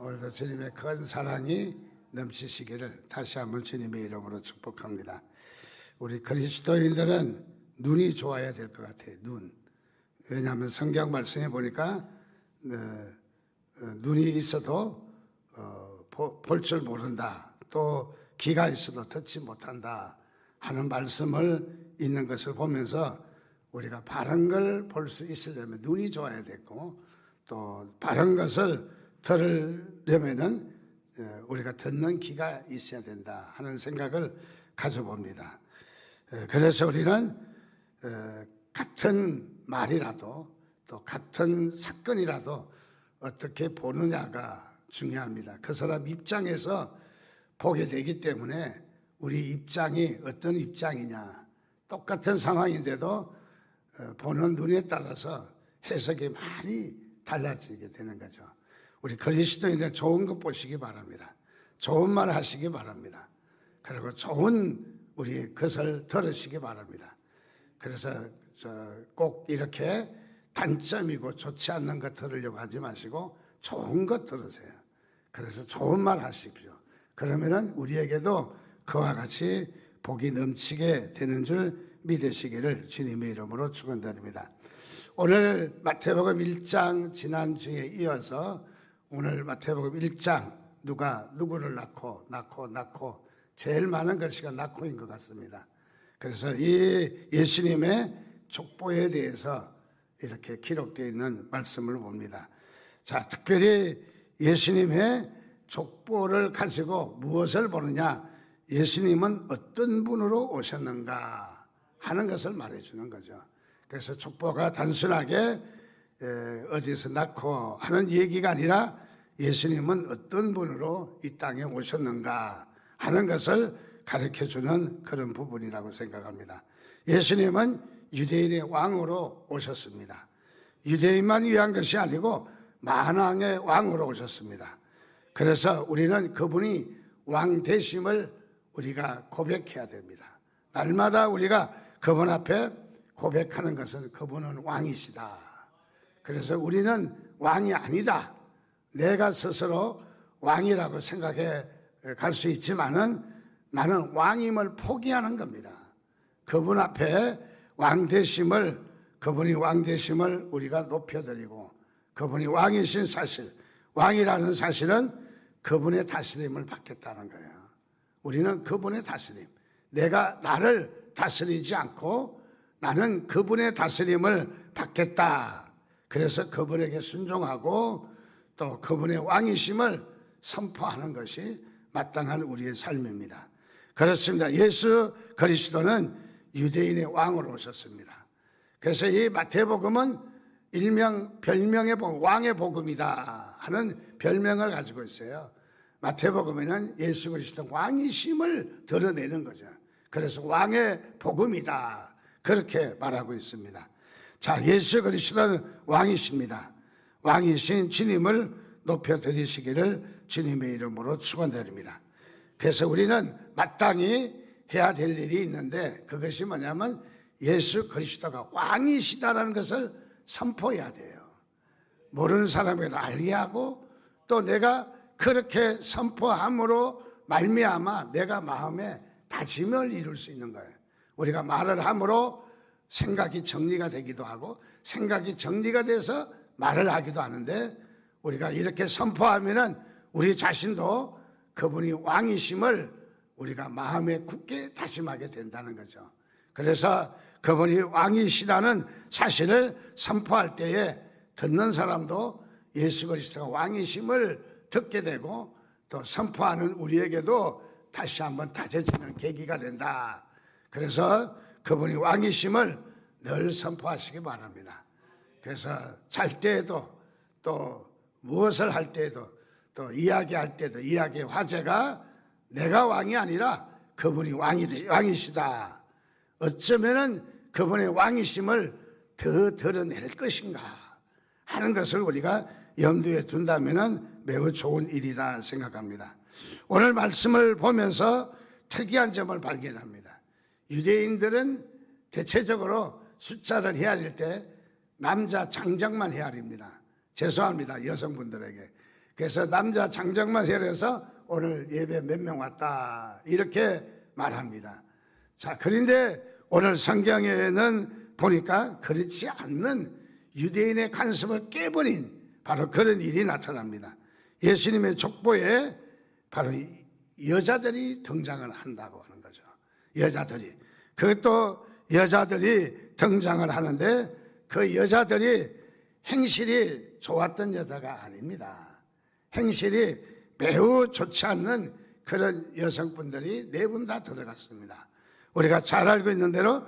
오늘도 주님의 큰 사랑이 넘치시기를 다시 한번 주님의 이름으로 축복합니다. 우리 그리스도인들은 눈이 좋아야 될 것 같아요. 눈. 왜냐하면 성경 말씀에 보니까 눈이 있어도 볼 줄 모른다. 또 귀가 있어도 듣지 못한다 하는 말씀을 있는 것을 보면서 우리가 바른 걸 볼 수 있으려면 눈이 좋아야 되고, 또 바른 것을 들으려면은 우리가 듣는 귀가 있어야 된다 하는 생각을 가져봅니다. 그래서 우리는 같은 말이라도 또 같은 사건이라도 어떻게 보느냐가 중요합니다. 그 사람 입장에서 보게 되기 때문에 우리 입장이 어떤 입장이냐, 똑같은 상황인데도 보는 눈에 따라서 해석이 많이 달라지게 되는 거죠. 우리 그리스도인들 좋은 것 보시기 바랍니다. 좋은 말 하시기 바랍니다. 그리고 좋은 우리 것을 들으시기 바랍니다. 그래서 꼭 이렇게 단점이고 좋지 않는 것 들으려고 하지 마시고 좋은 것 들으세요. 그래서 좋은 말 하십시오. 그러면은 우리에게도 그와 같이 복이 넘치게 되는 줄 믿으시기를 주님의 이름으로 축원드립니다. 오늘 마태복음 1장 지난주에 이어서 오늘 마태복음 1장 누가 누구를 낳고 제일 많은 글씨가 낳고인 것 같습니다. 그래서 이 예수님의 족보에 대해서 이렇게 기록되어 있는 말씀을 봅니다. 자, 특별히 예수님의 족보를 가지고 무엇을 보느냐, 예수님은 어떤 분으로 오셨는가 하는 것을 말해주는 거죠. 그래서 족보가 단순하게 어디서 낳고 하는 얘기가 아니라 예수님은 어떤 분으로 이 땅에 오셨는가 하는 것을 가르쳐주는 그런 부분이라고 생각합니다. 예수님은 유대인의 왕으로 오셨습니다. 유대인만 위한 것이 아니고 만왕의 왕으로 오셨습니다. 그래서 우리는 그분이 왕 되심을 우리가 고백해야 됩니다. 날마다 우리가 그분 앞에 고백하는 것은 그분은 왕이시다. 그래서 우리는 왕이 아니다. 내가 스스로 왕이라고 생각해 갈 수 있지만은 나는 왕임을 포기하는 겁니다. 그분 앞에 그분이 왕 되심을 우리가 높여드리고, 그분이 왕이신 사실, 왕이라는 사실은 그분의 다스림을 받겠다는 거예요. 우리는 그분의 다스림, 내가 나를 다스리지 않고 나는 그분의 다스림을 받겠다. 그래서 그분에게 순종하고 또 그분의 왕이심을 선포하는 것이 마땅한 우리의 삶입니다. 그렇습니다. 예수 그리스도는 유대인의 왕으로 오셨습니다. 그래서 이 마태복음은 일명 별명의 복음, 왕의 복음이다 하는 별명을 가지고 있어요. 마태복음에는 예수 그리스도 왕이심을 드러내는 거죠. 그래서 왕의 복음이다 그렇게 말하고 있습니다. 자, 예수 그리스도는 왕이십니다. 왕이신 주님을 높여드리시기를 주님의 이름으로 축원드립니다. 그래서 우리는 마땅히 해야 될 일이 있는데, 그것이 뭐냐면 예수 그리스도가 왕이시다라는 것을 선포해야 돼요. 모르는 사람에게도 알게 하고, 또 내가 그렇게 선포함으로 말미암아 내가 마음에 다짐을 이룰 수 있는 거예요. 우리가 말을 함으로 생각이 정리가 되기도 하고, 생각이 정리가 돼서 말을 하기도 하는데, 우리가 이렇게 선포하면은 우리 자신도 그분이 왕이심을 우리가 마음에 굳게 다짐하게 된다는 거죠. 그래서 그분이 왕이시라는 사실을 선포할 때에 듣는 사람도 예수 그리스도가 왕이심을 듣게 되고, 또 선포하는 우리에게도 다시 한번 다져지는 계기가 된다. 그래서 그분이 왕이심을 늘 선포하시기 바랍니다. 그래서 잘 때에도 또 무엇을 할 때에도 또 이야기할 때도 이야기의 화제가 내가 왕이 아니라 그분이 왕이시다. 어쩌면은 그분의 왕이심을 더 드러낼 것인가 하는 것을 우리가 염두에 둔다면은 매우 좋은 일이다 생각합니다. 오늘 말씀을 보면서 특이한 점을 발견합니다. 유대인들은 대체적으로 숫자를 헤아릴 때 남자 장정만 헤아립니다. 죄송합니다, 여성분들에게. 그래서 남자 장정만 세려서 오늘 예배 몇 명 왔다 이렇게 말합니다. 자, 그런데 오늘 성경에는 보니까 그렇지 않는 유대인의 관습을 깨버린 바로 그런 일이 나타납니다. 예수님의 족보에 바로 여자들이 등장을 한다고 하는 거죠. 여자들이. 그것도 여자들이 등장을 하는데 그 여자들이 행실이 좋았던 여자가 아닙니다. 행실이 매우 좋지 않는 그런 여성분들이 4분 다 들어갔습니다. 우리가 잘 알고 있는 대로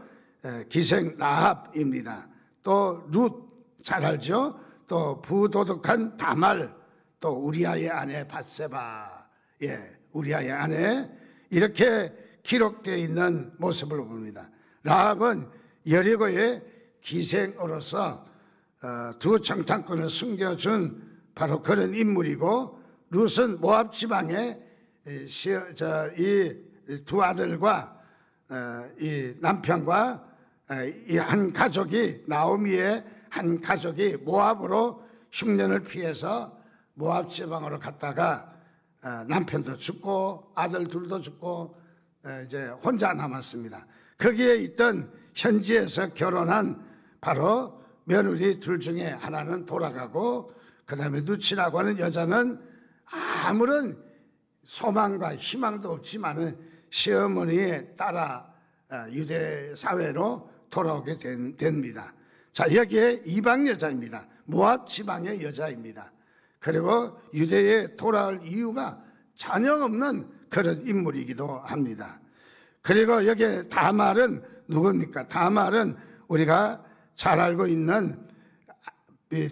기생 라합입니다. 또 룻 잘 알죠? 또 부도덕한 다말, 또 우리아의 아내 밧세바, 우리아의 아내, 이렇게 기록되어 있는 모습을 봅니다. 라합은 여리고의 기생으로서 두 정탐꾼을 숨겨준 바로 그런 인물이고, 룻은 모압 지방의 이 두 아들과 이 남편과 이 한 가족이, 나오미의 한 가족이 모압으로 흉년을 피해서 모압 지방으로 갔다가 남편도 죽고 아들 둘도 죽고 이제 혼자 남았습니다. 거기에 있던 현지에서 결혼한 바로 며느리 둘 중에 하나는 돌아가고, 그 다음에 누치라고 하는 여자는 아무런 소망과 희망도 없지만은 시어머니에 따라 유대 사회로 돌아오게 됩니다. 자, 여기에 이방 여자입니다. 모압 지방의 여자입니다. 그리고 유대에 돌아올 이유가 전혀 없는 그런 인물이기도 합니다. 그리고 여기에 다말은 누굽니까? 다말은 우리가 잘 알고 있는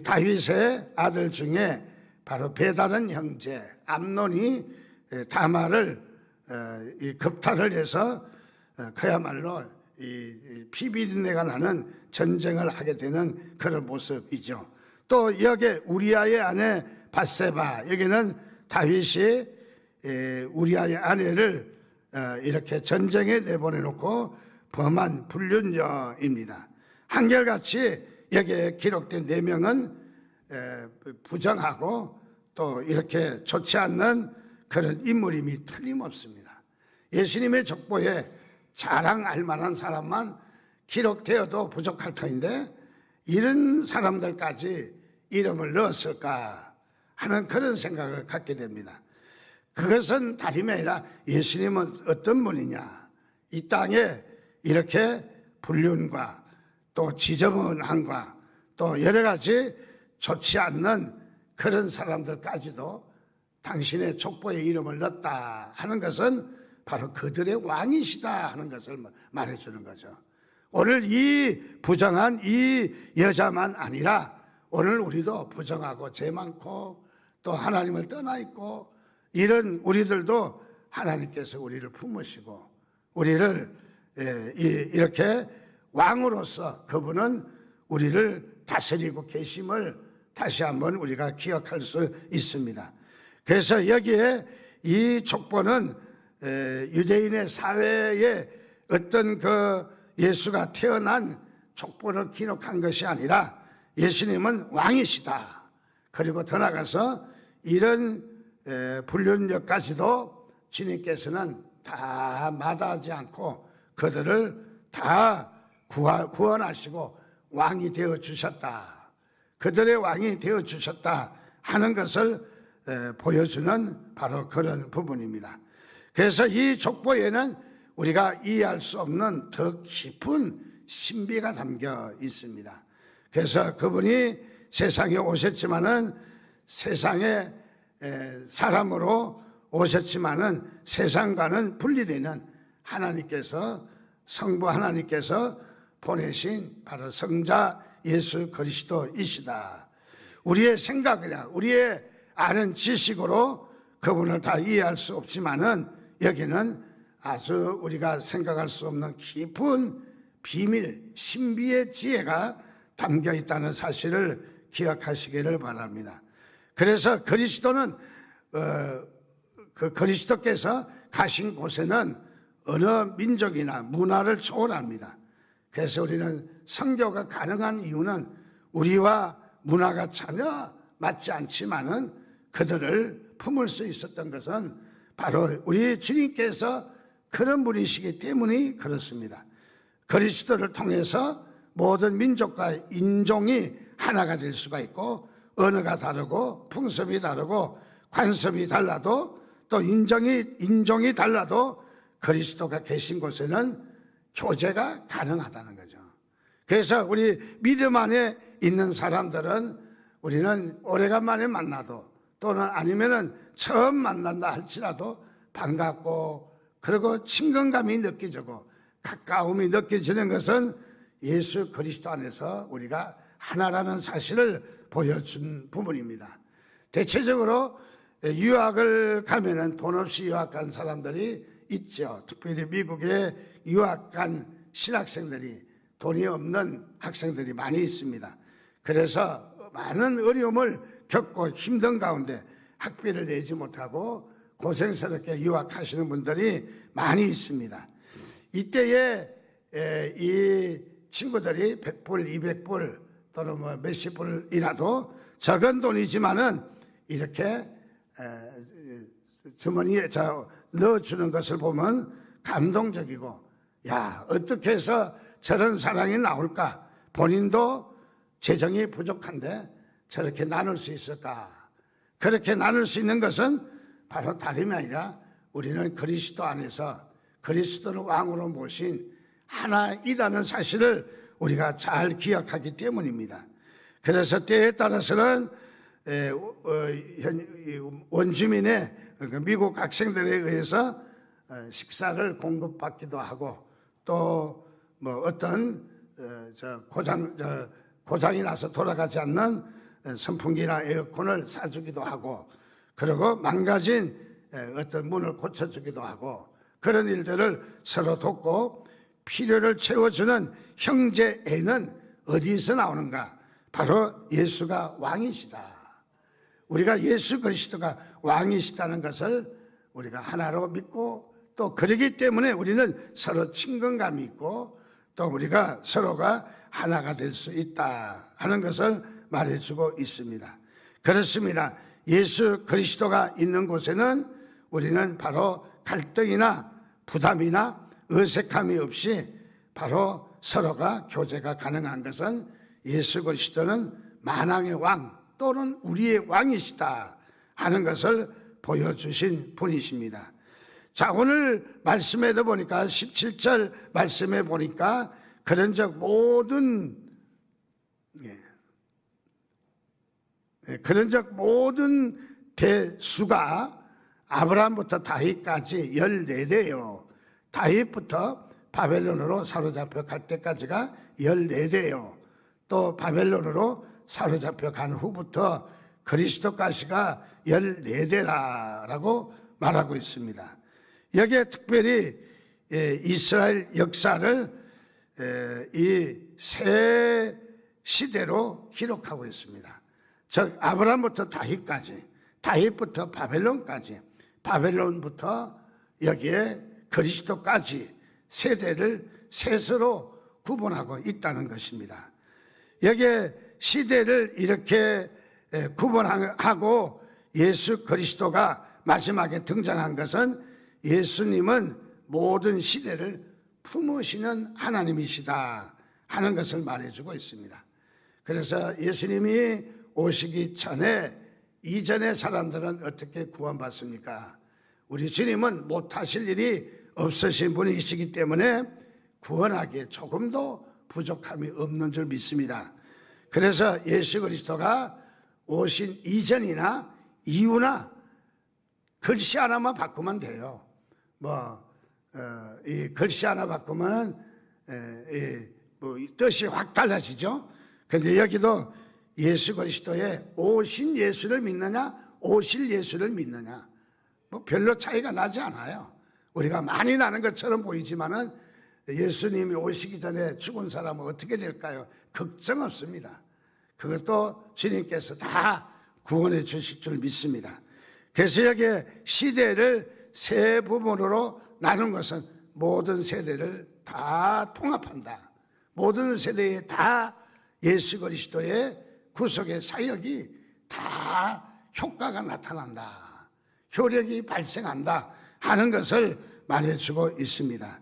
다윗의 아들 중에 바로 배다른 형제 암논이 다말을 겁탈을 해서 그야말로 이 피비린내가 나는 전쟁을 하게 되는 그런 모습이죠. 또 여기에 우리아의 아내 밧세바, 여기는 다윗이 우리아의 아내를 이렇게 전쟁에 내보내놓고 범한 불륜녀입니다. 한결같이 여기에 기록된 4명은 부정하고 또 이렇게 좋지 않는 그런 인물임이 틀림없습니다. 예수님의 족보에 자랑할 만한 사람만 기록되어도 부족할 터인데 이런 사람들까지 이름을 넣었을까 하는 그런 생각을 갖게 됩니다. 그것은 다름이 아니라 예수님은 어떤 분이냐, 이 땅에 이렇게 불륜과 또 지저분함과 또 여러 가지 좋지 않는 그런 사람들까지도 당신의 족보에 이름을 넣었다 하는 것은 바로 그들의 왕이시다 하는 것을 말해주는 거죠. 오늘 이 부정한 이 여자만 아니라 오늘 우리도 부정하고 죄 많고 또 하나님을 떠나 있고 이런 우리들도 하나님께서 우리를 품으시고 우리를 이렇게 왕으로서 그분은 우리를 다스리고 계심을 다시 한번 우리가 기억할 수 있습니다. 그래서 여기에 이 족보는 유대인의 사회에 어떤 그 예수가 태어난 족보를 기록한 것이 아니라 예수님은 왕이시다. 그리고 더 나아가서 이런 불륜녀까지도 주님께서는 다 마다하지 않고 그들을 다 구원하시고 왕이 되어주셨다. 그들의 왕이 되어주셨다 하는 것을 보여주는 바로 그런 부분입니다. 그래서 이 족보에는 우리가 이해할 수 없는 더 깊은 신비가 담겨 있습니다. 그래서 그분이 세상에 오셨지만은 세상의 사람으로 오셨지만은 세상과는 분리되는 하나님께서, 성부 하나님께서 보내신 바로 성자 예수 그리스도이시다. 우리의 생각이나 우리의 아는 지식으로 그분을 다 이해할 수 없지만은 여기는 아주 우리가 생각할 수 없는 깊은 비밀, 신비의 지혜가 담겨 있다는 사실을 기억하시기를 바랍니다. 그래서 그리스도는 그 그리스도께서 가신 곳에는 어느 민족이나 문화를 초월합니다. 그래서 우리는 선교가 가능한 이유는 우리와 문화가 전혀 맞지 않지만은 그들을 품을 수 있었던 것은 바로 우리 주님께서 그런 분이시기 때문에 그렇습니다. 그리스도를 통해서 모든 민족과 인종이 하나가 될 수가 있고, 언어가 다르고 풍습이 다르고 관습이 달라도 또 인종이 달라도 그리스도가 계신 곳에는 교제가 가능하다는 거죠. 그래서 우리 믿음 안에 있는 사람들은 우리는 오래간만에 만나도 또는 아니면은 처음 만난다 할지라도 반갑고, 그리고 친근감이 느껴지고 가까움이 느껴지는 것은 예수 그리스도 안에서 우리가 하나라는 사실을 보여준 부분입니다. 대체적으로 유학을 가면은 돈 없이 유학 간 사람들이 있죠. 특별히 미국에 유학 간 신학생들이, 돈이 없는 학생들이 많이 있습니다. 그래서 많은 어려움을 겪고 힘든 가운데 학비를 내지 못하고 고생스럽게 유학하시는 분들이 많이 있습니다. 이때에 이 친구들이 100불, 200불 또는 뭐 몇십 불이라도 적은 돈이지만은 이렇게 주머니에 넣어주는 것을 보면 감동적이고, 야, 어떻게 해서 저런 사랑이 나올까? 본인도 재정이 부족한데 저렇게 나눌 수 있을까? 그렇게 나눌 수 있는 것은 바로 다름이 아니라 우리는 그리스도 안에서 그리스도를 왕으로 모신 하나이다는 사실을 우리가 잘 기억하기 때문입니다. 그래서 때에 따라서는 원주민의 미국 학생들에 의해서 식사를 공급받기도 하고, 또 뭐 어떤 고장이 나서 돌아가지 않는 선풍기나 에어컨을 사주기도 하고, 그리고 망가진 어떤 문을 고쳐주기도 하고, 그런 일들을 서로 돕고 필요를 채워주는 형제애는 어디서 나오는가? 바로 예수가 왕이시다. 우리가 예수 그리스도가 왕이시다는 것을 우리가 하나로 믿고, 또 그러기 때문에 우리는 서로 친근감이 있고, 또 우리가 서로가 하나가 될 수 있다 하는 것을 말해주고 있습니다. 그렇습니다. 예수 그리스도가 있는 곳에는 우리는 바로 갈등이나 부담이나 어색함이 없이 바로 서로가 교제가 가능한 것은 예수 그리스도는 만왕의 왕 또는 우리의 왕이시다 하는 것을 보여주신 분이십니다. 자, 오늘 말씀에도 보니까 17절 말씀에 보니까 그런즉 모든 대수가 아브라함부터 다윗까지 14대요. 다윗부터 바벨론으로 사로잡혀 갈 때까지가 14대요. 또 바벨론으로 사로잡혀 간 후부터 그리스도까지가 14대라고 말하고 있습니다. 여기에 특별히 이스라엘 역사를 이 세 시대로 기록하고 있습니다. 즉 아브라함부터 다윗까지, 다윗부터 바벨론까지, 바벨론부터 여기에 그리스도까지 세대를 셋으로 구분하고 있다는 것입니다. 여기에 시대를 이렇게 구분하고 예수 그리스도가 마지막에 등장한 것은 예수님은 모든 시대를 품으시는 하나님이시다 하는 것을 말해주고 있습니다. 그래서 예수님이 오시기 전에, 이전의 사람들은 어떻게 구원받습니까? 우리 주님은 못하실 일이 없으신 분이시기 때문에 구원하기에 조금도 부족함이 없는 줄 믿습니다. 그래서 예수 그리스도가 오신 이전이나 이후나 글씨 하나만 바꾸면 돼요. 이 글씨 하나 바꾸면은 뜻이 확 달라지죠. 그런데 여기도 예수 그리스도의 오신 예수를 믿느냐, 오실 예수를 믿느냐, 별로 차이가 나지 않아요. 우리가 많이 나는 것처럼 보이지만은 예수님이 오시기 전에 죽은 사람은 어떻게 될까요? 걱정 없습니다. 그것도 주님께서 다 구원해 주실 줄 믿습니다. 그래서 여기에 시대를 세 부분으로 나눈 것은 모든 세대를 다 통합한다. 모든 세대에 다 예수 그리스도의 구속의 사역이 다 효과가 나타난다, 효력이 발생한다 하는 것을 말해주고 있습니다.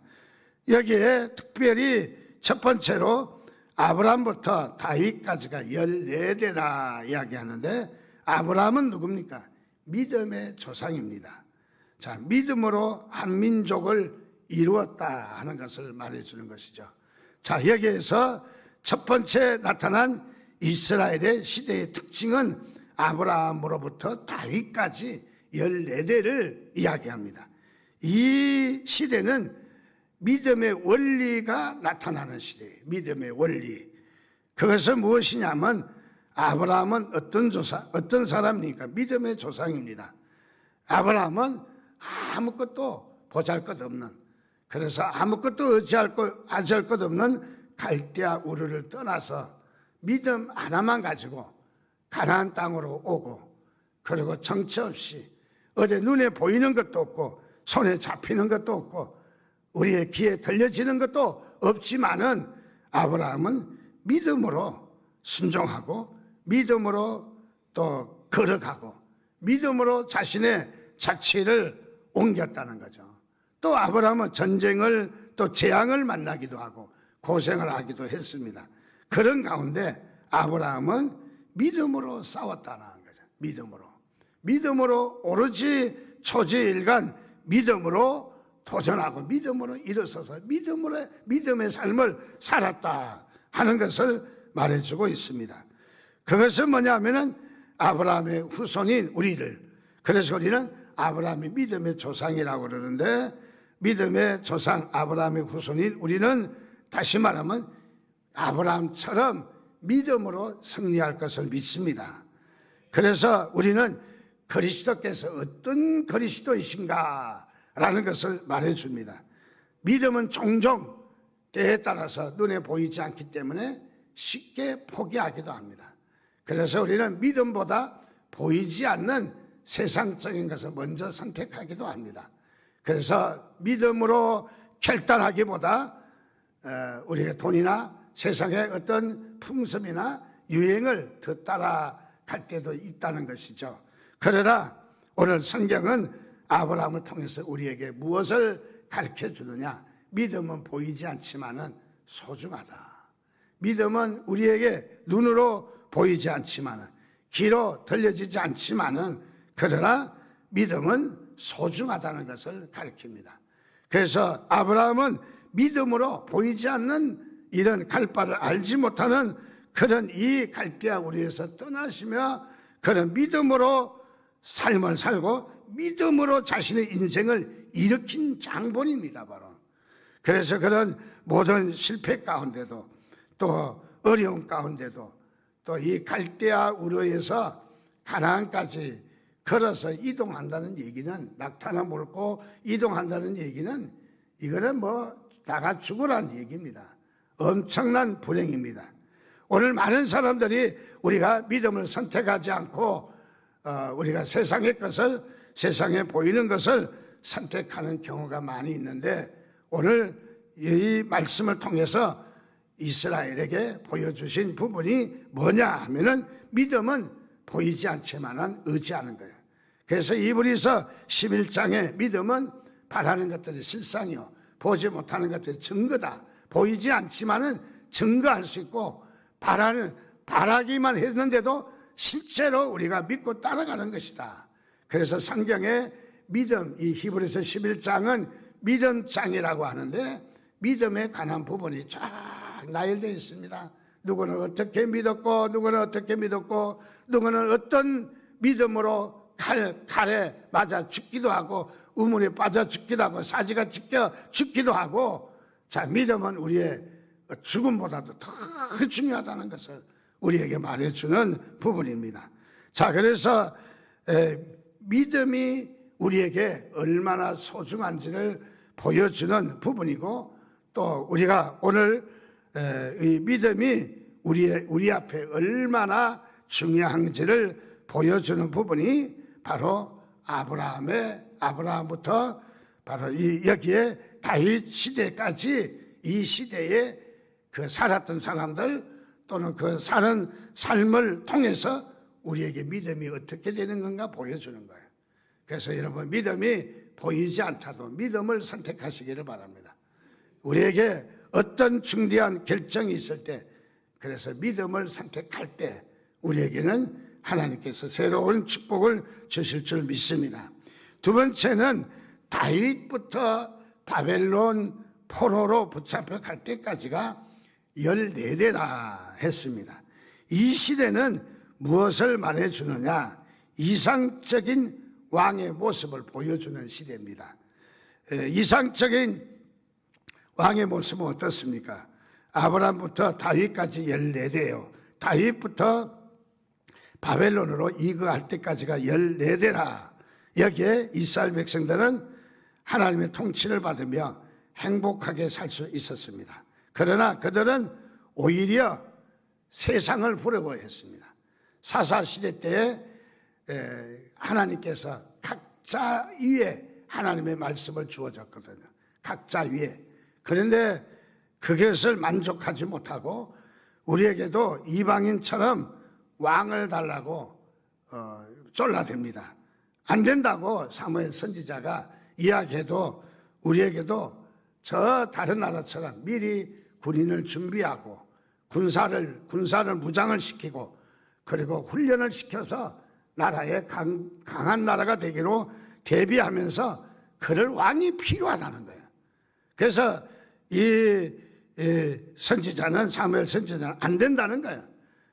여기에 특별히 첫 번째로 아브라함부터 다윗까지가 14대라 이야기하는데, 아브라함은 누굽니까? 믿음의 조상입니다. 자, 믿음으로 한 민족을 이루었다 하는 것을 말해주는 것이죠. 자, 여기에서 첫 번째 나타난 이스라엘의 시대의 특징은 아브라함으로부터 다윗까지 14대를 이야기합니다. 이 시대는 믿음의 원리가 나타나는 시대예요. 믿음의 원리. 그것은 무엇이냐면, 아브라함은 어떤 사람입니까? 믿음의 조상입니다. 아브라함은 아무것도 보잘것없는, 그래서 아무것도 의지할 것 없는 갈대아 우르를 떠나서 믿음 하나만 가지고 가나안 땅으로 오고, 그리고 정처 없이 어디 눈에 보이는 것도 없고 손에 잡히는 것도 없고 우리의 귀에 들려지는 것도 없지만은, 아브라함은 믿음으로 순종하고 믿음으로 또 걸어가고 믿음으로 자신의 자취를 옮겼다는 거죠. 또 아브라함은 전쟁을 또 재앙을 만나기도 하고 고생을 하기도 했습니다. 그런 가운데 아브라함은 믿음으로 싸웠다는 거죠. 믿음으로 오로지 초지일간 믿음으로 도전하고 믿음으로 일어서서 믿음의 삶을 살았다 하는 것을 말해주고 있습니다. 그것은 뭐냐면은 아브라함의 후손인 우리를, 그래서 우리는 아브라함이 믿음의 조상이라고 그러는데, 믿음의 조상 아브라함의 후손인 우리는 다시 말하면 아브라함처럼 믿음으로 승리할 것을 믿습니다. 그래서 우리는 그리스도께서 어떤 그리스도이신가 라는 것을 말해줍니다. 믿음은 종종 때에 따라서 눈에 보이지 않기 때문에 쉽게 포기하기도 합니다. 그래서 우리는 믿음보다 보이지 않는 세상적인 것을 먼저 선택하기도 합니다. 그래서 믿음으로 결단하기보다 우리가 돈이나 세상의 어떤 풍습이나 유행을 더 따라갈 때도 있다는 것이죠. 그러나 오늘 성경은 아브라함을 통해서 우리에게 무엇을 가르쳐 주느냐? 믿음은 보이지 않지만은 소중하다. 믿음은 우리에게 눈으로 보이지 않지만은, 귀로 들려지지 않지만은, 그러나 믿음은 소중하다는 것을 가르칩니다. 그래서 아브라함은 믿음으로 보이지 않는 이런 갈 바를 알지 못하는 그런 이 갈대아 우리에서 떠나시며 그런 믿음으로 삶을 살고 믿음으로 자신의 인생을 일으킨 장본입니다, 바로. 그래서 그런 모든 실패 가운데도 또 어려움 가운데도 또 이 갈대아 우르에서 가나안까지 걸어서 이동한다는 얘기는, 낙타나 몰고 이동한다는 얘기는 이거는 나가 죽으라는 얘기입니다. 엄청난 불행입니다. 오늘 많은 사람들이 우리가 믿음을 선택하지 않고 우리가 세상의 것을, 세상에 보이는 것을 선택하는 경우가 많이 있는데, 오늘 이 말씀을 통해서 이스라엘에게 보여주신 부분이 뭐냐 하면은 믿음은 보이지 않지만은 의지하는 거예요. 그래서 이브리서 11장에 믿음은 바라는 것들이 실상이요 보지 못하는 것들이 증거다. 보이지 않지만은 증거할 수 있고, 바라기만 했는데도 실제로 우리가 믿고 따라가는 것이다. 그래서 성경에 믿음, 이 히브리서 11장은 믿음장이라고 하는데, 믿음에 관한 부분이 쫙 나열되어 있습니다. 누구는 어떻게 믿었고, 누구는 어떻게 믿었고, 누구는 어떤 믿음으로 칼에 맞아 죽기도 하고, 우물에 빠져 죽기도 하고, 사지가 찢겨 죽기도 하고. 자, 믿음은 우리의 죽음보다도 더 중요하다는 것을 우리에게 말해주는 부분입니다. 자, 그래서 믿음이 우리에게 얼마나 소중한지를 보여주는 부분이고, 또 우리가 오늘 이 믿음이 우리 앞에 얼마나 중요한지를 보여주는 부분이 바로 아브라함부터 바로 여기에 다윗 시대까지, 이 시대에 그 살았던 사람들 또는 그 사는 삶을 통해서 우리에게 믿음이 어떻게 되는 건가 보여주는 거예요. 그래서 여러분, 믿음이 보이지 않다도 믿음을 선택하시기를 바랍니다. 우리에게 어떤 중대한 결정이 있을 때, 그래서 믿음을 선택할 때 우리에게는 하나님께서 새로운 축복을 주실 줄 믿습니다. 두 번째는 다윗부터 바벨론 포로로 붙잡혀 갈 때까지가 14대라 했습니다. 이 시대는 무엇을 말해주느냐? 이상적인 왕의 모습을 보여주는 시대입니다. 이상적인 왕의 모습은 어떻습니까? 아브라함부터 다윗까지 14대예요. 다윗부터 바벨론으로 이거할 때까지가 14대라. 여기에 이스라엘 백성들은 하나님의 통치를 받으며 행복하게 살 수 있었습니다. 그러나 그들은 오히려 세상을 부러워했습니다. 사사시대 때에 하나님께서 각자 위에 하나님의 말씀을 주어졌거든요. 각자 위에. 그런데 그것을 만족하지 못하고 우리에게도 이방인처럼 왕을 달라고 쫄라댑니다. 안 된다고 사무엘 선지자가 이야기해도 우리에게도 저 다른 나라처럼 미리 군인을 준비하고 군사를 무장을 시키고 그리고 훈련을 시켜서 나라에 강한 나라가 되기로 대비하면서 그럴 왕이 필요하다는 거예요. 그래서 이 선지자는 사무엘 선지자는 안 된다는 거예요.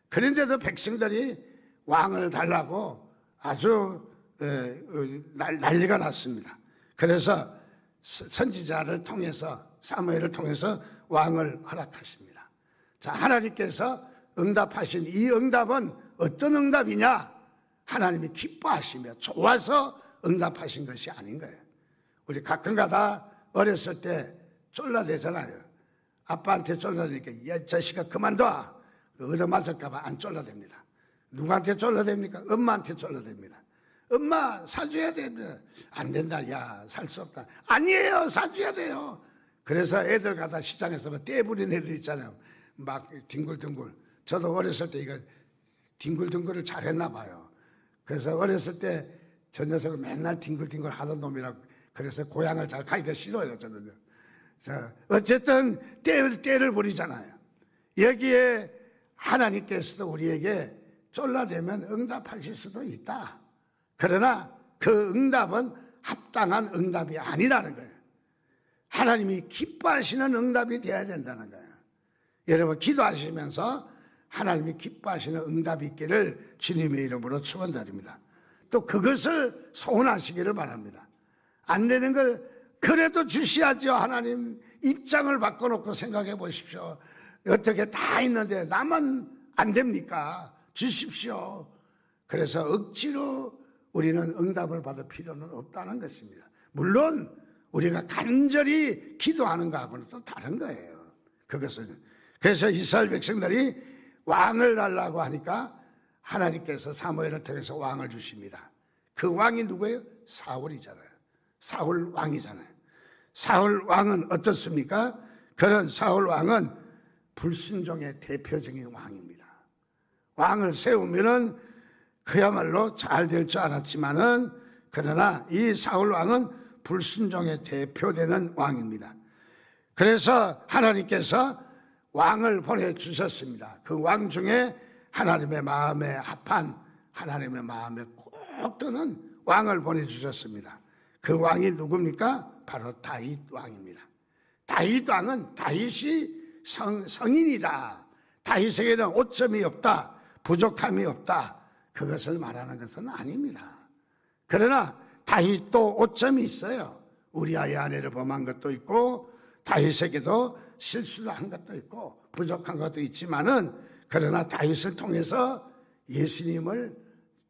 그런데도 백성들이 왕을 달라고 아주 난리가 났습니다. 그래서 선지자를 통해서 사무엘을 통해서 왕을 허락하십니다. 자, 하나님께서 응답하신 이 응답은 어떤 응답이냐? 하나님이 기뻐하시며 좋아서 응답하신 것이 아닌 거예요. 우리 가끔가다 어렸을 때 쫄라대잖아요. 아빠한테 쫄라대니까 야, 자식아 그만둬. 얻어맞을까 봐 안 쫄라댑니다. 누구한테 쫄라댑니까? 엄마한테 쫄라댑니다. 엄마 사줘야 됩니다. 안 된다. 야, 살 수 없다. 아니에요. 사줘야 돼요. 그래서 애들 가다 시장에서 떼부린 애들 있잖아요. 막 뒹굴뒹굴. 저도 어렸을 때 이거 뒹굴뒹굴을 잘했나 봐요. 그래서 어렸을 때 저 녀석은 맨날 뒹굴뒹굴 하던 놈이라고 그래서 고향을 잘 가기가 싫어요. 저는요. 어쨌든 떼를 부리잖아요. 여기에 하나님께서도 우리에게 쫄라대면 응답하실 수도 있다. 그러나 그 응답은 합당한 응답이 아니라는 거예요. 하나님이 기뻐하시는 응답이 되어야 된다는 거예요. 여러분 기도하시면서 하나님이 기뻐하시는 응답이 있기를 주님의 이름으로 축원드립니다. 또 그것을 소원하시기를 바랍니다. 안 되는 걸 그래도 주셔야죠. 하나님 입장을 바꿔놓고 생각해 보십시오. 어떻게 다 있는데 나만 안 됩니까? 주십시오. 그래서 억지로 우리는 응답을 받을 필요는 없다는 것입니다. 물론 우리가 간절히 기도하는 것하고는 또 다른 거예요. 그것은. 그래서 이스라엘 백성들이 왕을 달라고 하니까 하나님께서 사무엘을 통해서 왕을 주십니다. 그 왕이 누구예요? 사울이잖아요. 사울 왕이잖아요. 사울 왕은 어떻습니까? 그런 사울 왕은 불순종의 대표적인 왕입니다. 왕을 세우면은 그야말로 잘 될 줄 알았지만은 그러나 이 사울 왕은 불순종의 대표되는 왕입니다. 그래서 하나님께서 왕을 보내주셨습니다. 그 왕 중에 하나님의 마음에 합한 하나님의 마음에 꼭 드는 왕을 보내주셨습니다. 그 왕이 누굽니까? 바로 다윗 왕입니다. 다윗 왕은 다윗이 성인이다. 다윗에게는 오점이 없다. 부족함이 없다. 그것을 말하는 것은 아닙니다. 그러나 다윗도 오점이 있어요. 우리아의 아내를 범한 것도 있고 다윗에게도 실수를 한 것도 있고 부족한 것도 있지만은 그러나 다윗을 통해서 예수님을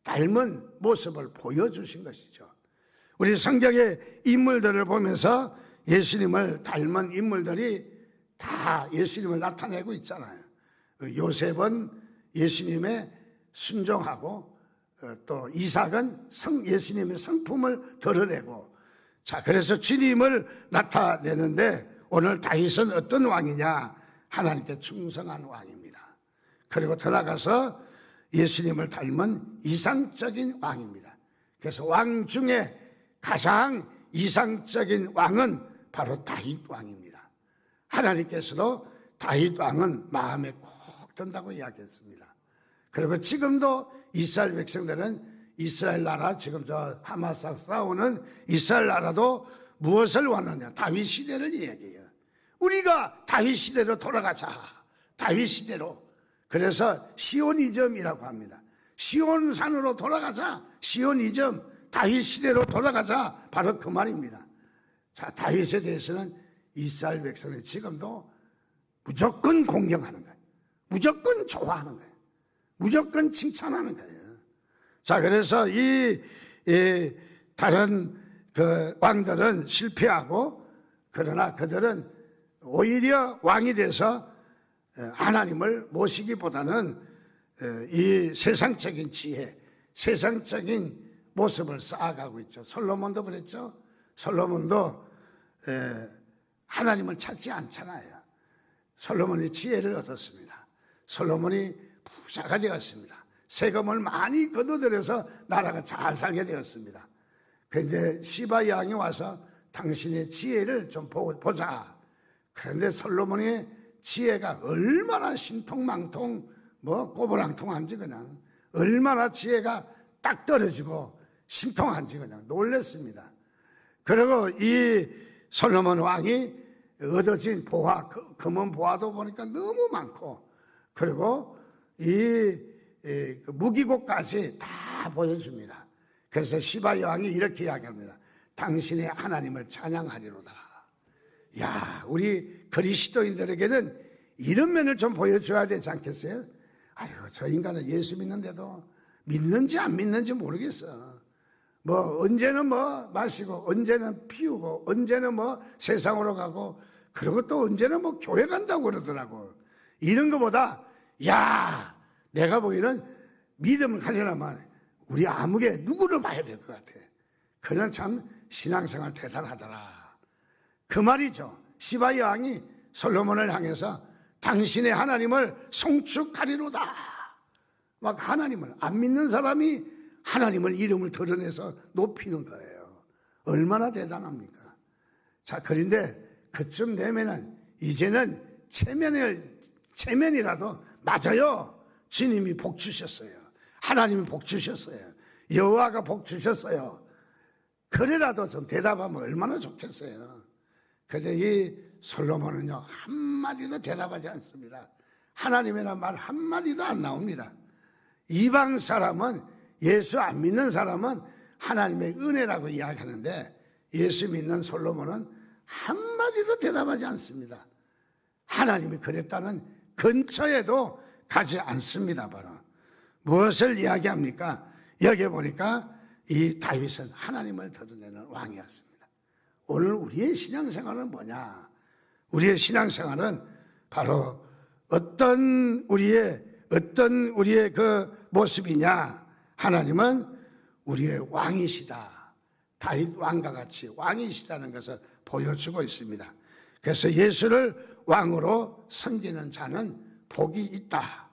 닮은 모습을 보여주신 것이죠. 우리 성경의 인물들을 보면서 예수님을 닮은 인물들이 다 예수님을 나타내고 있잖아요. 요셉은 예수님의 순종하고 또 이삭은 예수님의 성품을 드러내고 자 그래서 주님을 나타내는데 오늘 다윗은 어떤 왕이냐? 하나님께 충성한 왕입니다. 그리고 더 나아가서 예수님을 닮은 이상적인 왕입니다. 그래서 왕 중에 가장 이상적인 왕은 바로 다윗 왕입니다. 하나님께서도 다윗 왕은 마음에 꼭 든다고 이야기했습니다. 그리고 지금도 이스라엘 백성들은 이스라엘 나라, 지금 저 하마스와 싸우는 이스라엘 나라도 무엇을 원하냐? 다윗 시대를 이야기해요. 우리가 다윗 시대로 돌아가자. 다윗 시대로. 그래서 시온이즘이라고 합니다. 시온산으로 돌아가자. 시온이즘, 다윗 시대로 돌아가자. 바로 그 말입니다. 자, 다윗에 대해서는 이스라엘 백성은 지금도 무조건 공경하는 거예요. 무조건 좋아하는 거예요. 무조건 칭찬하는 거예요. 자, 그래서 이 다른 그 왕들은 실패하고, 그러나 그들은 오히려 왕이 돼서 하나님을 모시기보다는 이 세상적인 지혜, 세상적인 모습을 쌓아가고 있죠. 솔로몬도 그랬죠. 솔로몬도 하나님을 찾지 않잖아요. 솔로몬이 지혜를 얻었습니다. 솔로몬이 부자가 되었습니다. 세금을 많이 걷어들여서 나라가 잘 살게 되었습니다. 그런데 시바 왕이 와서 당신의 지혜를 좀 보자. 그런데 솔로몬의 지혜가 얼마나 신통망통 꼬부랑통한지 그냥 얼마나 지혜가 딱 떨어지고 신통한지 그냥 놀랐습니다. 그리고 이 솔로몬 왕이 얻어진 보화, 금은 보화도 보니까 너무 많고, 그리고 이 무기고까지 다 보여줍니다. 그래서 시바 왕이 이렇게 이야기합니다. 당신의 하나님을 찬양하리로다. 야, 우리 그리스도인들에게는 이런 면을 좀 보여줘야 되지 않겠어요? 아이고, 저 인간은 예수 믿는데도 믿는지 안 믿는지 모르겠어. 언제는 마시고, 언제는 피우고, 언제는 세상으로 가고, 그리고 또 언제는 교회 간다고 그러더라고. 이런 것보다, 야, 내가 보기에는 믿음을 가지려면 우리 아무개 누구를 봐야 될 것 같아. 그냥 참 신앙생활 대단하더라. 그 말이죠. 시바 왕이 솔로몬을 향해서 당신의 하나님을 송축하리로다. 막 하나님을 안 믿는 사람이 하나님을 이름을 드러내서 높이는 거예요. 얼마나 대단합니까? 자, 그런데 그쯤 되면은 이제는 체면이라도 맞아요. 주님이 복 주셨어요. 하나님이 복 주셨어요. 여호와가 복 주셨어요. 그래라도 좀 대답하면 얼마나 좋겠어요. 그런데 이 솔로몬은요, 한마디도 대답하지 않습니다. 하나님이란 말 한마디도 안 나옵니다. 이방 사람은, 예수 안 믿는 사람은 하나님의 은혜라고 이야기하는데, 예수 믿는 솔로몬은 한마디도 대답하지 않습니다. 하나님이 그랬다는 근처에도 가지 않습니다. 바로 무엇을 이야기합니까? 여기 보니까 이 다윗은 하나님을 드러내는 왕이었습니다. 오늘 우리의 신앙생활은 뭐냐? 우리의 신앙생활은 바로 어떤 우리의 그 모습이냐? 하나님은 우리의 왕이시다. 다윗 왕과 같이 왕이시다는 것을 보여주고 있습니다. 그래서 예수를 왕으로 섬기는 자는 복이 있다.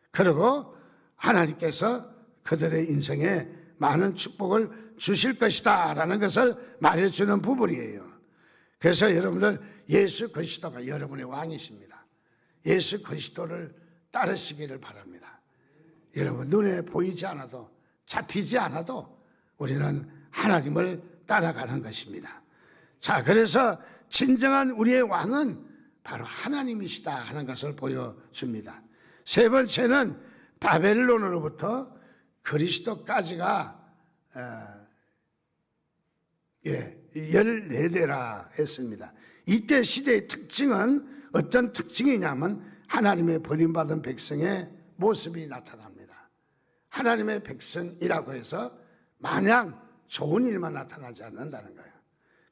그리고 하나님께서 그들의 인생에 많은 축복을 주실 것이다 라는 것을 말해주는 부분이에요. 그래서 여러분들, 예수 그리스도가 여러분의 왕이십니다. 예수 그리스도를 따르시기를 바랍니다. 여러분, 눈에 보이지 않아도, 잡히지 않아도 우리는 하나님을 따라가는 것입니다. 자, 그래서 진정한 우리의 왕은 바로 하나님이시다 하는 것을 보여줍니다. 세 번째는 바벨론으로부터 그리스도까지가 14대라 했습니다. 이때 시대의 특징은 어떤 특징이냐면 하나님의 버림받은 백성의 모습이 나타납니다. 하나님의 백성이라고 해서 마냥 좋은 일만 나타나지 않는다는 거예요.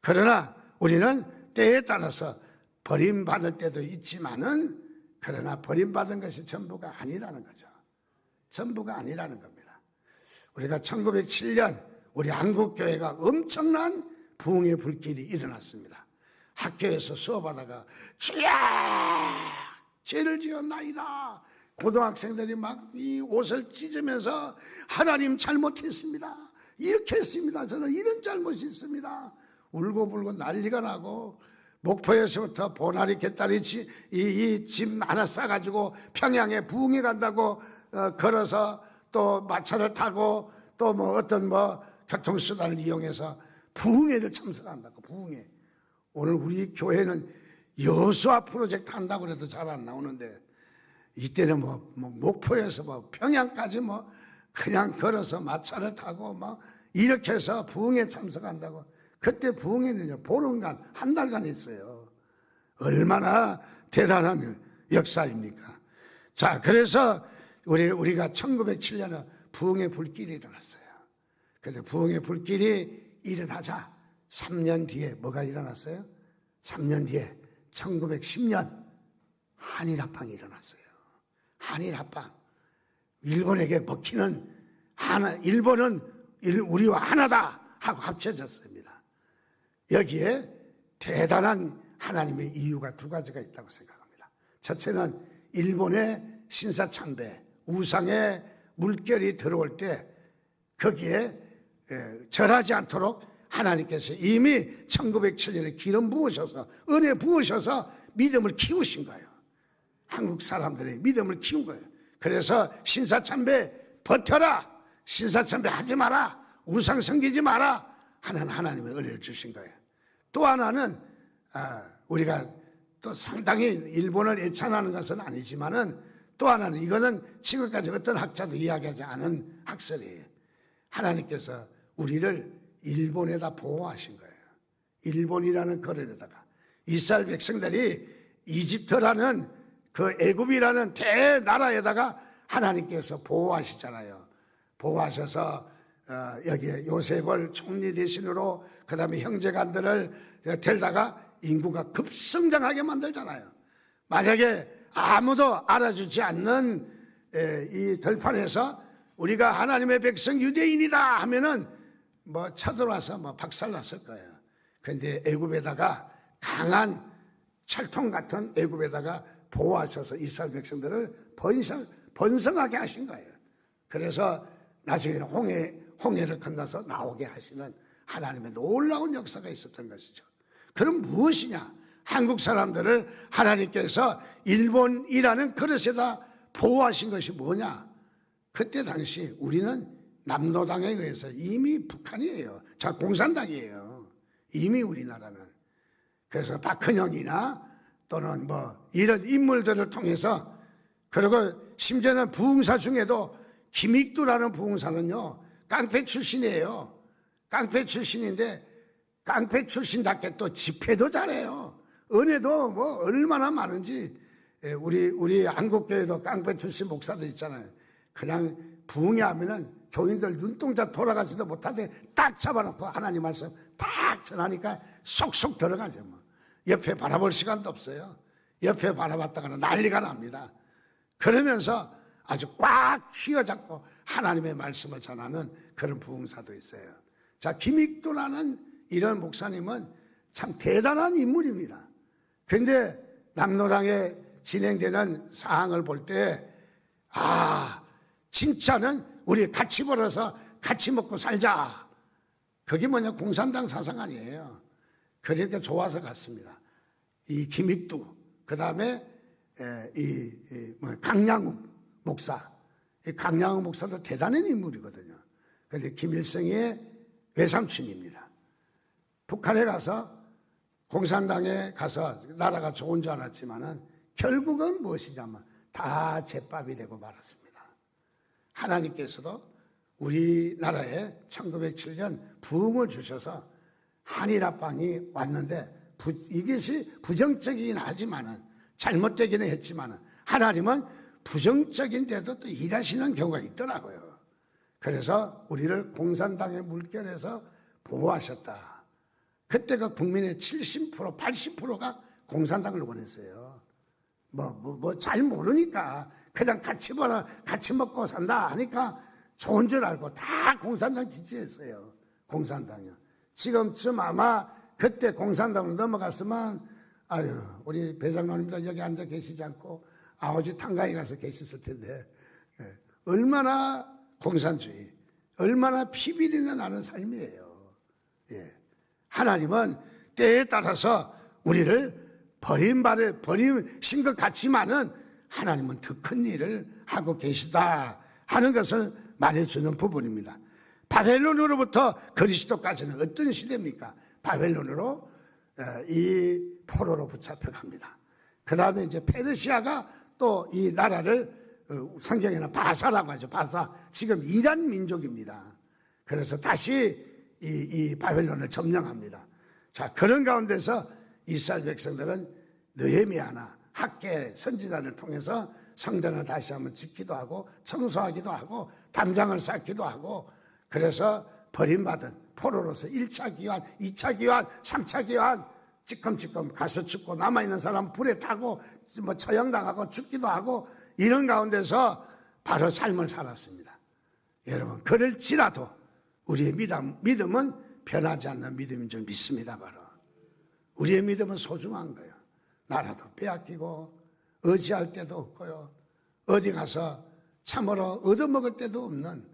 그러나 우리는 때에 따라서 버림받을 때도 있지만은, 그러나 버림받은 것이 전부가 아니라는 거죠. 전부가 아니라는 겁니다. 우리가 1907년 우리 한국교회가 엄청난 부흥의 불길이 일어났습니다. 학교에서 수업하다가 주야, 죄를 지었나이다, 고등학생들이 막 이 옷을 찢으면서 하나님 잘못했습니다. 이렇게 했습니다. 저는 이런 잘못이 있습니다. 울고불고 난리가 나고 목포에서부터 보나리 개딸이 이 짐 하나 싸가지고 평양에 부흥회 간다고 걸어서 또 마차를 타고 또 뭐 어떤 뭐 교통수단을 이용해서 부흥회를 참석한다고. 부흥회. 오늘 우리 교회는 여수아 프로젝트 한다고 해도 잘 안 나오는데 이때는 뭐 목포에서 뭐 평양까지 뭐 그냥 걸어서 마차를 타고 뭐 이렇게 해서 부흥회 참석한다고. 그때 부흥회는요 보름간 한 달간 있어요. 얼마나 대단한 역사입니까? 자, 그래서 우리가 1907년에 부흥회 불길이 일어났어요. 그런데 부흥회 불길이 일어나자 3년 뒤에 뭐가 일어났어요? 3년 뒤에 1910년 한일합방이 일어났어요. 한일합방. 일본에게 먹히는 하나, 일본은 우리와 하나다 하고 합쳐졌습니다. 여기에 대단한 하나님의 이유가 두 가지가 있다고 생각합니다. 첫째는 일본의 신사참배, 우상의 물결이 들어올 때 거기에 절하지 않도록 하나님께서 이미 1907년에 기름 부으셔서 은혜 부으셔서 믿음을 키우신 거예요. 한국 사람들의 믿음을 키운 거예요. 그래서 신사참배 버텨라, 신사참배 하지 마라, 우상 섬기지 마라 하는 하나님의 은혜를 주신 거예요. 또 하나는 우리가 또 상당히 일본을 애찬하는 것은 아니지만은 또 하나는 이거는 지금까지 어떤 학자도 이야기하지 않은 학설이에요. 하나님께서 우리를 일본에다 보호하신 거예요. 일본이라는 거리에다가 이스라엘 백성들이 이집트라는 그 애굽이라는 대나라에다가 하나님께서 보호하시잖아요. 보호하셔서 여기에 요셉을 총리 대신으로 그 다음에 형제간들을 데려다가 인구가 급성장하게 만들잖아요. 만약에 아무도 알아주지 않는 이 들판에서 우리가 하나님의 백성 유대인이다 하면은 뭐 쳐들어와서 뭐 박살났을 거예요. 그런데 애굽에다가 강한 철통 같은 애굽에다가 보호하셔서 이스라엘 백성들을 번성하게 하신 거예요. 그래서 나중에는 홍해를 건너서 나오게 하시는 하나님의 놀라운 역사가 있었던 것이죠. 그럼 무엇이냐? 한국 사람들을 하나님께서 일본이라는 그릇에다 보호하신 것이 뭐냐? 그때 당시 우리는 남노당에 의해서 이미 북한이에요. 자, 공산당이에요. 이미 우리나라는. 그래서 박헌영이나 또는 뭐 이런 인물들을 통해서, 그리고 심지어는 부흥사 중에도 김익두라는 부흥사는요 깡패 출신이에요. 깡패 출신인데 깡패 출신답게 또 집회도 잘해요. 은혜도 뭐 얼마나 많은지. 우리 한국교회도 깡패 출신 목사들 있잖아요. 그냥 부흥회 하면은 교인들 눈동자 돌아가지도 못하게 딱 잡아놓고 하나님 말씀 딱 전하니까 쏙쏙 들어가죠. 뭐. 옆에 바라볼 시간도 없어요. 옆에 바라봤다가는 난리가 납니다. 그러면서 아주 꽉 휘어잡고 하나님의 말씀을 전하는 그런 부흥사도 있어요. 자, 김익두라는 이런 목사님은 참 대단한 인물입니다. 그런데 남노당에 진행되는 사항을 볼 때 진짜는 우리 같이 벌어서 같이 먹고 살자. 그게 뭐냐, 공산당 사상 아니에요. 그러니까 좋아서 갔습니다. 이 김익두, 그 다음에 강양욱 목사. 이 강양욱 목사도 대단한 인물이거든요. 그런데 김일성의 외삼촌입니다. 북한에 가서 공산당에 가서 나라가 좋은 줄 알았지만은 결국은 무엇이냐면 다 제밥이 되고 말았습니다. 하나님께서도 우리나라에 1907년 부흥을 주셔서 한일합방이 왔는데 이것이 부정적이긴 하지만은 잘못되기는 했지만은 하나님은 부정적인데도 또 일하시는 경우가 있더라고요. 그래서 우리를 공산당의 물결에서 보호하셨다. 그때가 국민의 70%, 80%가 공산당을 원했어요. 잘 모르니까 그냥 같이 벌어, 같이 먹고 산다 하니까 좋은 줄 알고 다 공산당 지지했어요. 공산당이요. 지금쯤 아마 그때 공산당으로 넘어갔으면 우리 배장로님도 여기 앉아 계시지 않고 아버지 탕가에 가서 계셨을 텐데 얼마나 공산주의, 얼마나 피비린내 나는 삶이에요. 하나님은 때에 따라서 우리를 버리신 것 같지만은 하나님은 더 큰 일을 하고 계시다 하는 것을 말해주는 부분입니다. 바벨론으로부터 그리스도까지는 어떤 시대입니까? 바벨론으로 이 포로로 붙잡혀갑니다. 그 다음에 이제 페르시아가 또 이 나라를 성경에는 바사라고 하죠. 바사. 지금 이란 민족입니다. 그래서 다시 이 바벨론을 점령합니다. 자, 그런 가운데서 이스라엘 백성들은 느헤미야나 학계 선지자를 통해서 성전을 다시 한번 짓기도 하고 청소하기도 하고 담장을 쌓기도 하고 그래서 버림받은 포로로서 1차 기환, 2차 기환, 3차 기환 찌끔찌끔 가서 죽고 남아있는 사람 불에 타고 뭐 처형당하고 죽기도 하고 이런 가운데서 바로 삶을 살았습니다. 여러분 그럴지라도 우리의 믿음은 변하지 않는 믿음인 줄 믿습니다. 바로 우리의 믿음은 소중한 거예요. 나라도 빼앗기고 의지할 때도 없고요. 어디 가서 참으로 얻어먹을 때도 없는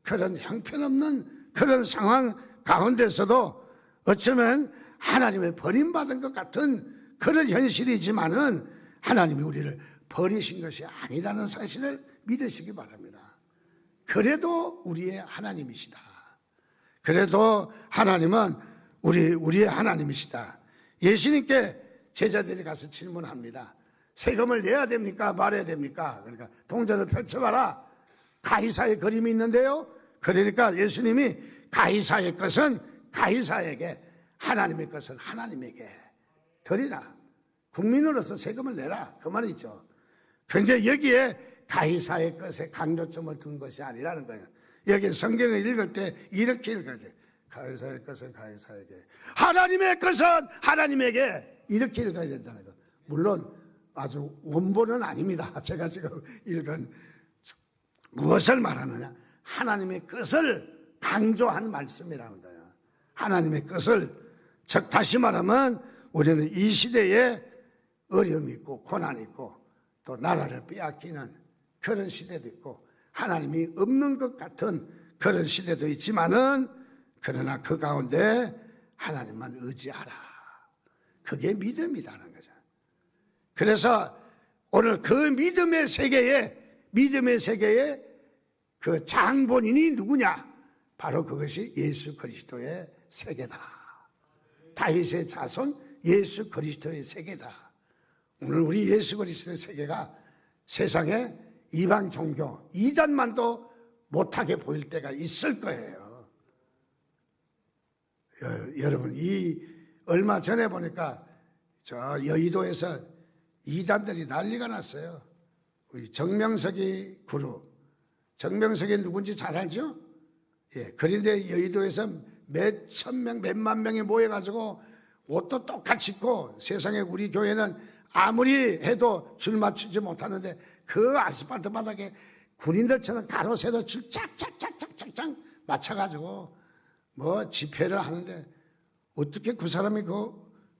그런 형편없는 그런 상황 가운데서도 어쩌면 하나님의 버림받은 것 같은 그런 현실이지만은 하나님이 우리를 버리신 것이 아니라는 사실을 믿으시기 바랍니다. 그래도 우리의 하나님이시다. 그래도 하나님은 우리의 하나님이시다. 예수님께 제자들이 가서 질문합니다. 세금을 내야 됩니까? 말아야 됩니까? 그러니까 동전을 펼쳐봐라. 가이사의 그림이 있는데요. 그러니까 예수님이 가이사의 것은 가이사에게, 하나님의 것은 하나님에게 드리라. 국민으로서 세금을 내라. 그 말이죠. 그런데 여기에 가이사의 것에 강조점을 둔 것이 아니라는 거예요. 여기 성경을 읽을 때 이렇게 읽어야 돼. 가이사의 것은 가이사에게, 하나님의 것은 하나님에게, 이렇게 읽어야 된다는 거. 물론 아주 원본은 아닙니다. 제가 지금 읽은 무엇을 말하느냐? 하나님의 것을 강조한 말씀이라는 거예요. 하나님의 것을, 즉 다시 말하면 우리는 이 시대에 어려움이 있고 고난이 있고 또 나라를 빼앗기는 그런 시대도 있고 하나님이 없는 것 같은 그런 시대도 있지만은 그러나 그 가운데 하나님만 의지하라. 그게 믿음이라는 거죠. 그래서 오늘 그 믿음의 세계에 그 장본인이 누구냐? 바로 그것이 예수 그리스도의 세계다. 다윗의 자손 예수 그리스도의 세계다. 오늘 우리 예수 그리스도의 세계가 세상에 이방 종교, 이단만도 못하게 보일 때가 있을 거예요. 여러분, 얼마 전에 보니까 저 여의도에서 이단들이 난리가 났어요. 우리 정명석이 그룹. 정명석이 누군지 잘 알죠? 예. 그런데 여의도에서 몇 천명, 몇만 명이 모여가지고 옷도 똑같이 입고 세상에 우리 교회는 아무리 해도 줄 맞추지 못하는데 그 아스팔트 바닥에 군인들처럼 가로세로 줄 짝짝짝짝짝짝 맞춰가지고 뭐 집회를 하는데 어떻게 그 사람이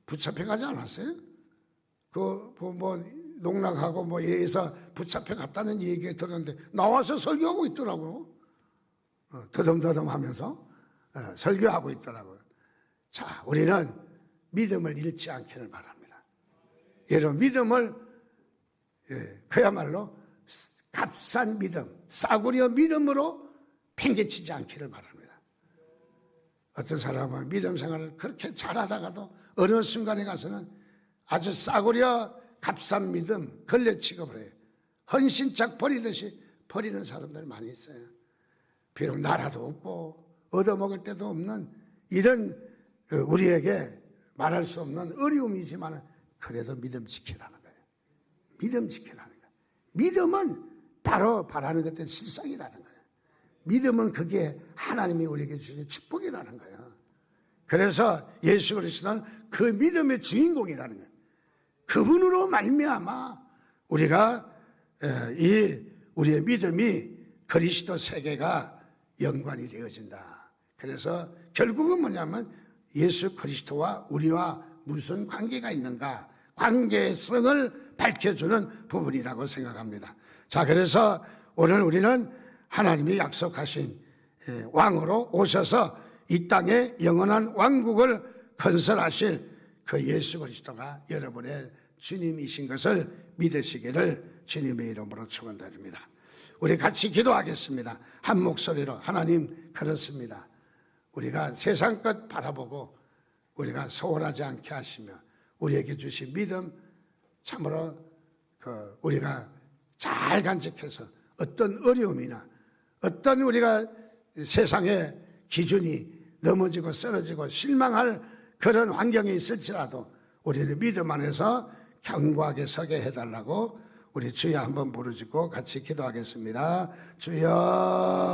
붙잡혀 가지 않았어요? 뭐 농락하고 뭐 여기서 붙잡혀 갔다는 얘기가 들었는데 나와서 설교하고 있더라고요. 더듬더듬 하면서 설교하고 있더라고요. 자, 우리는 믿음을 잃지 않기를 바랍니다. 여러분, 믿음을 그야말로 값싼 믿음, 싸구려 믿음으로 팽개치지 않기를 바랍니다. 어떤 사람은 믿음 생활을 그렇게 잘하다가도 어느 순간에 가서는 아주 싸구려 값싼 믿음 걸레 취급을 해요. 헌신짝 버리듯이 버리는 사람들 많이 있어요. 비록 나라도 없고 얻어먹을 데도 없는 이런 우리에게 말할 수 없는 어려움이지만 그래도 믿음 지키라는 거예요. 믿음 지키라는 거예요. 믿음은 바로 바라는 것들은 실상이라는 거예요. 믿음은 그게 하나님이 우리에게 주신 축복이라는 거예요. 그래서 예수 그리스도는 그 믿음의 주인공이라는 거예요. 그분으로 말미암아 우리가 우리의 믿음이 그리스도 세계가 연관이 되어진다. 그래서 결국은 뭐냐면 예수 그리스도와 우리와 무슨 관계가 있는가? 관계성을 밝혀주는 부분이라고 생각합니다. 자, 그래서 오늘 우리는 하나님이 약속하신 왕으로 오셔서 이 땅에 영원한 왕국을 건설하실 그 예수 그리스도가 여러분의 주님이신 것을 믿으시기를 주님의 이름으로 축원드립니다. 우리 같이 기도하겠습니다. 한 목소리로. 하나님, 그렇습니다. 우리가 세상 것 바라보고 우리가 소홀하지 않게 하시며 우리에게 주신 믿음 참으로 우리가 잘 간직해서 어떤 어려움이나 어떤 우리가 세상의 기준이 넘어지고 쓰러지고 실망할 그런 환경이 있을지라도 우리를 믿음 안에서 견고하게 서게 해달라고 우리 주여 한번 부르짖고 같이 기도하겠습니다. 주여.